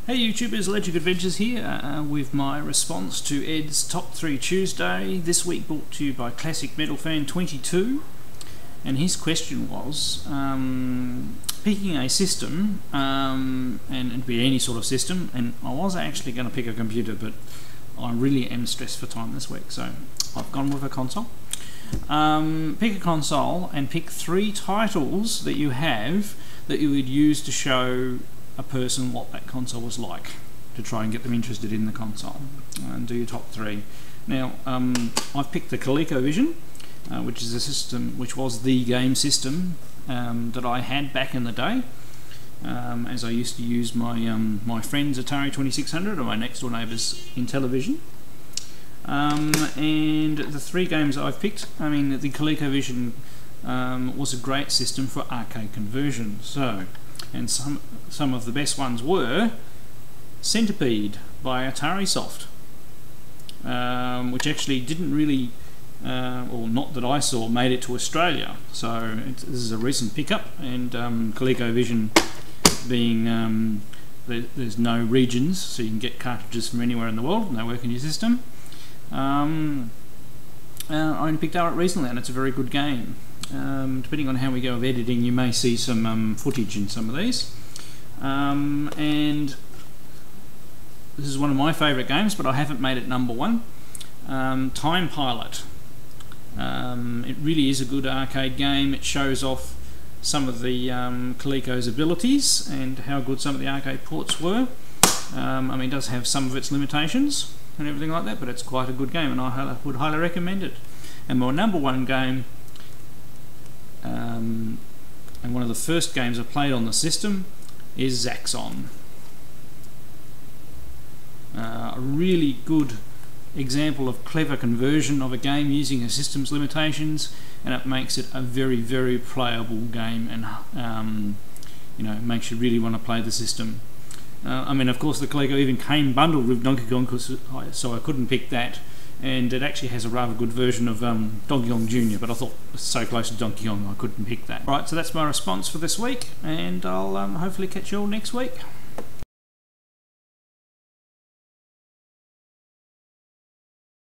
Hey YouTubers, Electric Adventures here with my response to Ed's Top 3 Tuesday, this week brought to you by ClassicMetalFan22. And his question was, picking a system, and it'd be any sort of system, and I was actually going to pick a computer, but I really am stressed for time this week, so I've gone with a console. Pick a console and pick 3 titles that you have that you would use to show a person what that console was like, to try and get them interested in the console, and do your top 3. Now, I've picked the ColecoVision, which is a system which was the game system that I had back in the day, as I used to use my my friend's Atari 2600 or my next door neighbour's Intellivision. And the 3 games I've picked, I mean, the ColecoVision was a great system for arcade conversion. And some of the best ones were Centipede by Atari Soft, which actually didn't really, or not that I saw, made it to Australia. So this is a recent pickup, and ColecoVision being there's no regions, so you can get cartridges from anywhere in the world and they work in your system. I only picked up it recently, and it's a very good game. Depending on how we go with editing, you may see some footage in some of these. And this is one of my favourite games, but I haven't made it number 1. Time Pilot. It really is a good arcade game. It shows off some of the Coleco's abilities and how good some of the arcade ports were. I mean, it does have some of its limitations and everything like that, but it's quite a good game, and I would highly recommend it. And my number 1 game, and one of the first games I played on the system, is Zaxxon. A really good example of clever conversion of a game using a system's limitations, and it makes it a very, very playable game, and you know, makes you really want to play the system. I mean, of course, the Coleco even came bundled with Donkey Kong, so I couldn't pick that. And it actually has a rather good version of Donkey Kong Jr., but I thought it was so close to Donkey Kong I couldn't pick that. Right, so that's my response for this week, and I'll hopefully catch you all next week.